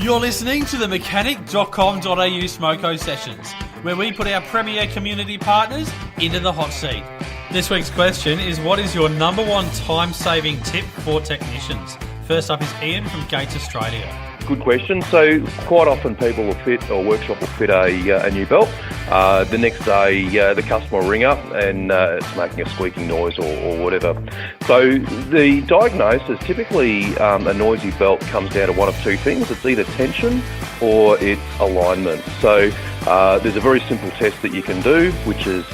You're listening to the Mechanic.com.au Smoko Sessions, where we put our premier community partners into the hot seat. This week's question is, what is your number one time-saving tip for technicians? First up is Ian from Gates Australia. Good question. So quite often people will fit, or workshop will fit a new belt. The next day the customer will ring up and it's making a squeaking noise or whatever. So the diagnosis, typically a noisy belt comes down to one of two things. It's either tension or it's alignment. So there's a very simple test that you can do, which is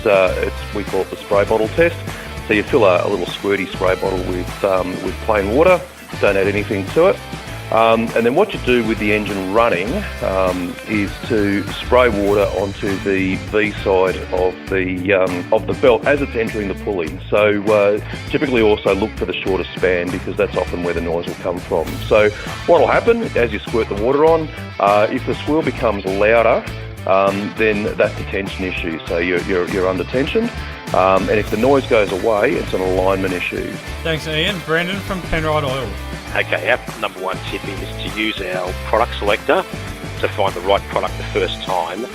we call it the spray bottle test. So you fill a little squirty spray bottle with plain water, don't add anything to it. And then what you do with the engine running is to spray water onto the V side of the belt as it's entering the pulley. So typically also look for the shortest span, because that's often where the noise will come from. So what will happen as you squirt the water on, if the squeal becomes louder, then that's a tension issue. So you're under tension. And if the noise goes away, it's an alignment issue. Thanks, Ian. Brendan from Penrite Oil. Okay, our number one tip is to use our product selector to find the right product the first time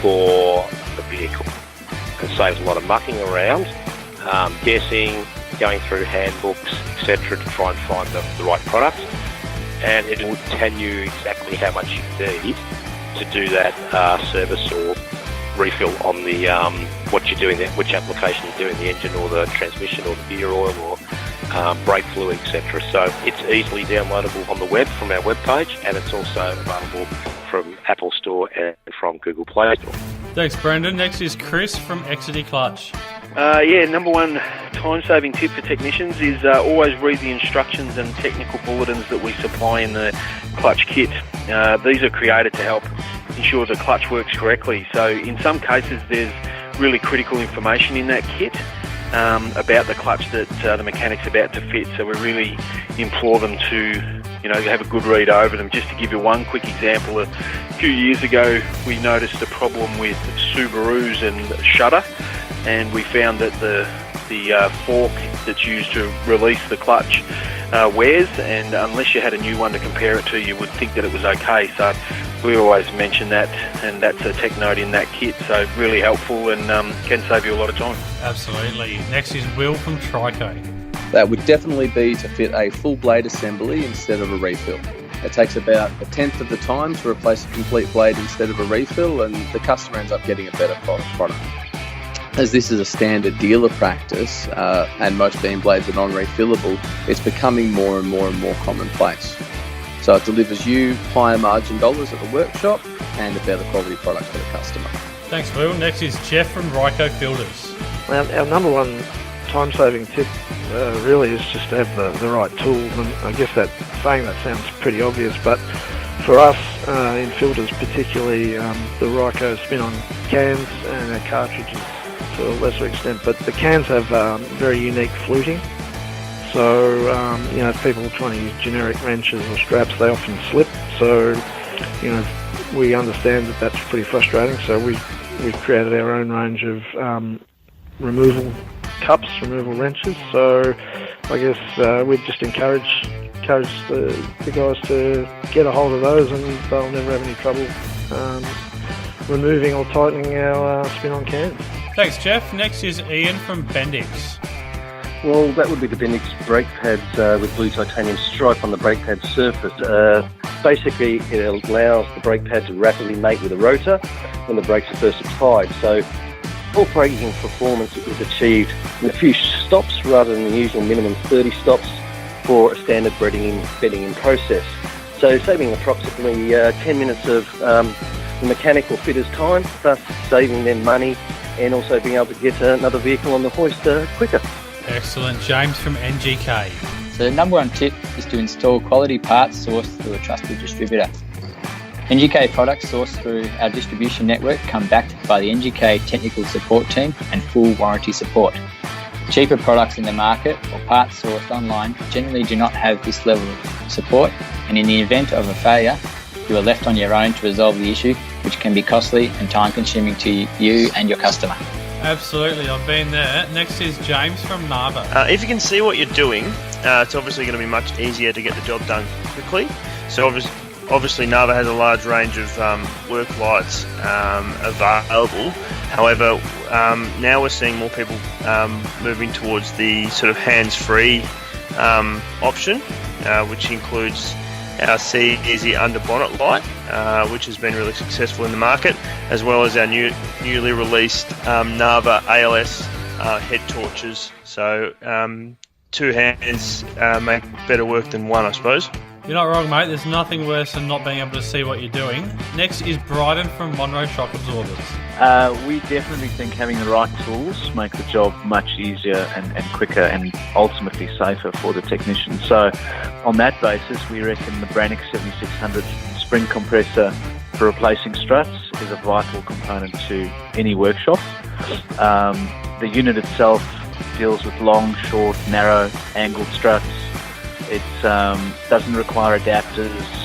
for the vehicle. It saves a lot of mucking around, guessing, going through handbooks, etc. to try and find the right product. And it will tell you exactly how much you need to do that service or refill on the what you're doing there, which application you're doing, the engine or the transmission or the gear oil or brake fluid, etc. So it's easily downloadable on the web from our webpage, and it's also available from Apple Store and from Google Play Store. Thanks, Brendan. Next is Chris from Exeter Clutch. Number one time-saving tip for technicians is always read the instructions and technical bulletins that we supply in the clutch kit. These are created to help ensure the clutch works correctly. So in some cases there's really critical information in that kit about the clutch that the mechanic's about to fit. So we really implore them to have a good read over them. Just to give you one quick example, a few years ago we noticed a problem with Subarus and shutter, and we found that the fork that's used to release the clutch wears, and unless you had a new one to compare it to, you would think that it was okay. So we always mention that, and that's a tech note in that kit, so really helpful and can save you a lot of time. Absolutely. Next is Will from Trico. That would definitely be to fit a full blade assembly instead of a refill. It takes about a tenth of the time to replace a complete blade instead of a refill, and the customer ends up getting a better product. As this is a standard dealer practice and most beam blades are non-refillable, it's becoming more and more commonplace. So it delivers you higher margin dollars at the workshop and a better quality product for the customer. Thanks, Will. Next is Jeff from Ryco Filters. Our number one time-saving tip really is just to have the right tools, and I guess that sounds pretty obvious, but for us in filters particularly, the Ryco spin-on cans and our cartridges to a lesser extent, but the cans have very unique fluting. So, if people are trying to use generic wrenches or straps, they often slip. So, we understand that that's pretty frustrating. So we've created our own range of removal cups, removal wrenches. So I guess we'd just encourage the guys to get a hold of those, and they'll never have any trouble removing or tightening our spin-on cans. Thanks, Jeff. Next is Ian from Bendix. Well, that would be the Bendix brake pads with blue titanium stripe on the brake pad surface. Basically, it allows the brake pad to rapidly mate with the rotor when the brakes are first applied. So full braking performance is achieved in a few stops rather than the usual minimum 30 stops for a standard bedding in process. So saving approximately 10 minutes of the mechanic or fitter's time, thus saving them money and also being able to get another vehicle on the hoist quicker. Excellent. James from NGK. So the number one tip is to install quality parts sourced through a trusted distributor. NGK products sourced through our distribution network come backed by the NGK technical support team and full warranty support. Cheaper products in the market or parts sourced online generally do not have this level of support, and in the event of a failure, you are left on your own to resolve the issue, which can be costly and time-consuming to you and your customer. Absolutely, I've been there. Next is James from Narva. If you can see what you're doing, it's obviously going to be much easier to get the job done quickly. So obviously Narva has a large range of work lights available. However, now we're seeing more people moving towards the sort of hands-free option, which includes our See Easy under bonnet light, which has been really successful in the market, as well as our newly released Narva ALS head torches. So 2 hands make better work than one, I suppose. You're not wrong, mate. There's nothing worse than not being able to see what you're doing. Next is Bryden from Monroe Shock Absorbers. We definitely think having the right tools make the job much easier and quicker and ultimately safer for the technician. So on that basis, we reckon the Brannick 7600 spring compressor for replacing struts is a vital component to any workshop. The unit itself deals with long, short, narrow, angled struts. It doesn't require adapters.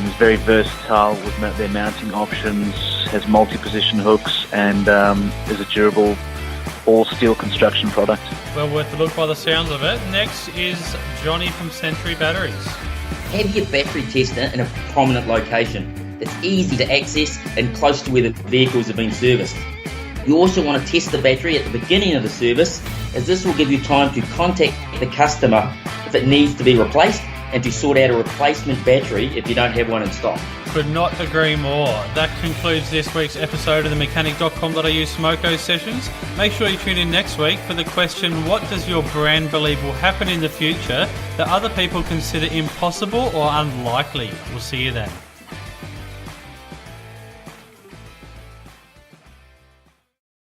Is very versatile with their mounting options. Has multi-position hooks and is a durable all-steel construction product. Well worth a look by the sounds of it. Next is Johnny from Century Batteries. Have your battery tester in a prominent location that's easy to access and close to where the vehicles have been serviced. You also want to test the battery at the beginning of the service, as this will give you time to contact the customer if it needs to be replaced and to sort out a replacement battery if you don't have one in stock. Could not agree more. That concludes this week's episode of the Mechanic.com.au Smoko Sessions. Make sure you tune in next week for the question, what does your brand believe will happen in the future that other people consider impossible or unlikely? We'll see you then.